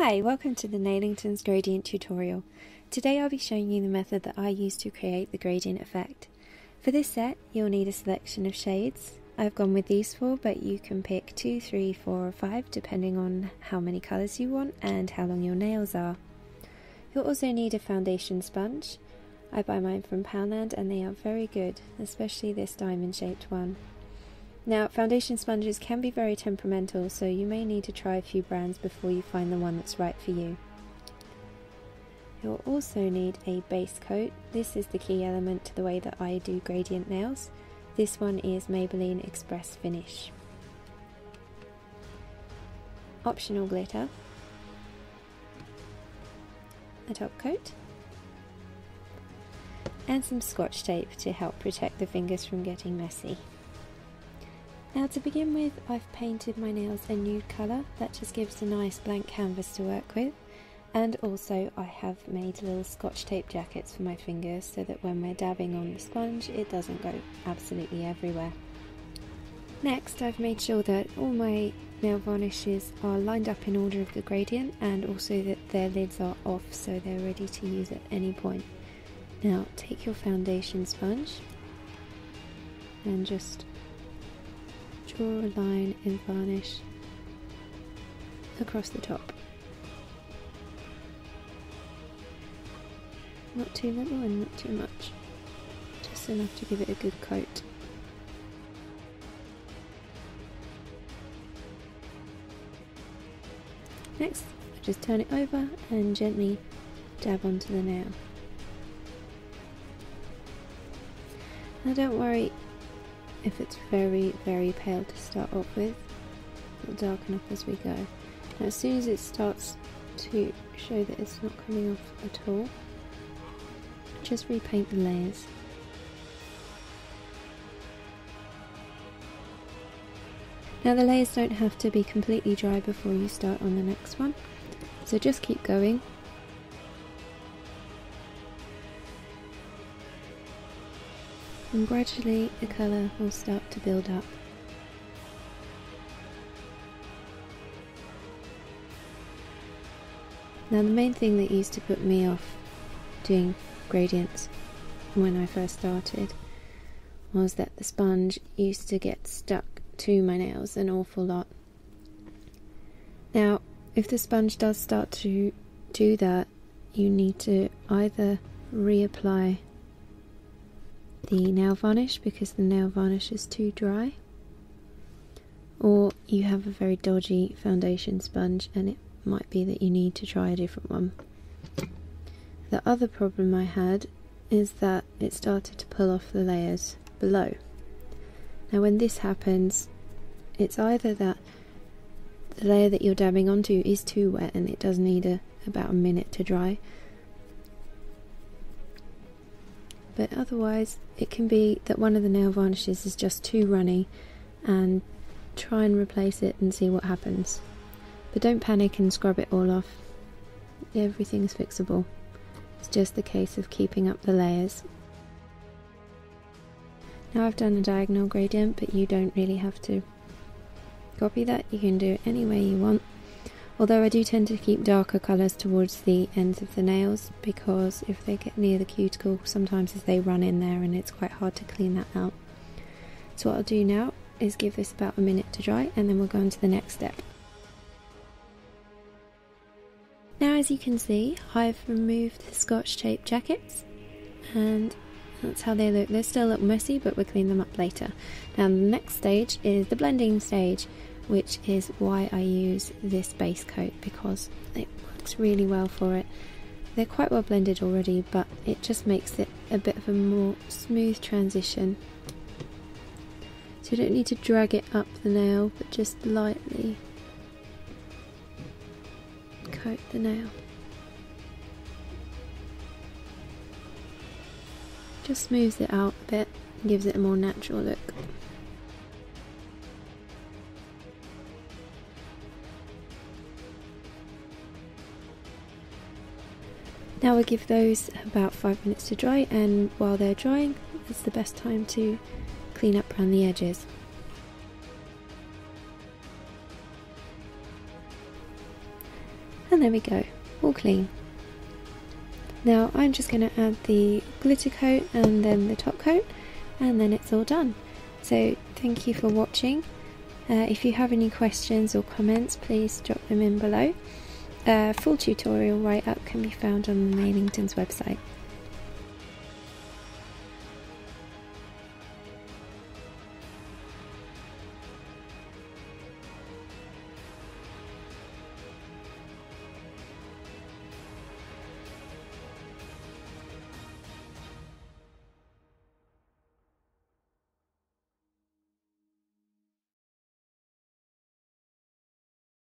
Hi, welcome to the Nailington's gradient tutorial. Today I'll be showing you the method that I use to create the gradient effect. For this set you'll need a selection of shades. I've gone with these four, but you can pick 2, 3, 4 or 5 depending on how many colours you want and how long your nails are. You'll also need a foundation sponge. I buy mine from Poundland and they are very good, especially this diamond shaped one. Now, foundation sponges can be very temperamental, so you may need to try a few brands before you find the one that's right for you. You'll also need a base coat. This is the key element to the way that I do gradient nails. This one is Maybelline Express Finish. Optional glitter. A top coat. And some Scotch tape to help protect the fingers from getting messy. Now to begin with, I've painted my nails a nude colour. That just gives a nice blank canvas to work with, and also I have made little Scotch tape jackets for my fingers so that when we're dabbing on the sponge it doesn't go absolutely everywhere. Next, I've made sure that all my nail varnishes are lined up in order of the gradient and also that their lids are off so they're ready to use at any point. Now take your foundation sponge and just draw a line in varnish across the top. Not too little and not too much, just enough to give it a good coat. Next, just turn it over and gently dab onto the nail. Now don't worry if it's very pale to start off with, it'll darken up as we go. Now as soon as it starts to show that it's not coming off at all, just repaint the layers. Now the layers don't have to be completely dry before you start on the next one, so just keep going. And gradually the colour will start to build up. Now the main thing that used to put me off doing gradients when I first started was that the sponge used to get stuck to my nails an awful lot. Now if the sponge does start to do that, you need to either reapply the nail varnish because the nail varnish is too dry, or you have a very dodgy foundation sponge and it might be that you need to try a different one. The other problem I had is that it started to pull off the layers below. Now when this happens, it's either that the layer that you're dabbing onto is too wet and it does need about a minute to dry, but otherwise it can be that one of the nail varnishes is just too runny, and try and replace it and see what happens. But don't panic and scrub it all off. Everything's fixable. It's just a case of keeping up the layers. Now I've done a diagonal gradient, but you don't really have to copy that. You can do it any way you want. Although I do tend to keep darker colours towards the ends of the nails, because if they get near the cuticle, sometimes as they run in there and it's quite hard to clean that out. So what I'll do now is give this about a minute to dry and then we'll go on to the next step. Now as you can see, I've removed the Scotch tape jackets and that's how they look. They still look messy, but we'll clean them up later. Now the next stage is the blending stage, which is why I use this base coat, because it works really well for it. They're quite well blended already, but it just makes it a bit of a more smooth transition. So you don't need to drag it up the nail, but just lightly coat the nail. Just smooths it out a bit and gives it a more natural look. Now we'll give those about 5 minutes to dry, and while they're drying, it's the best time to clean up around the edges. And there we go, all clean. Now I'm just going to add the glitter coat and then the top coat, and then it's all done. So thank you for watching. If you have any questions or comments, please drop them in below. Full tutorial write-up can be found on the Mailington's website.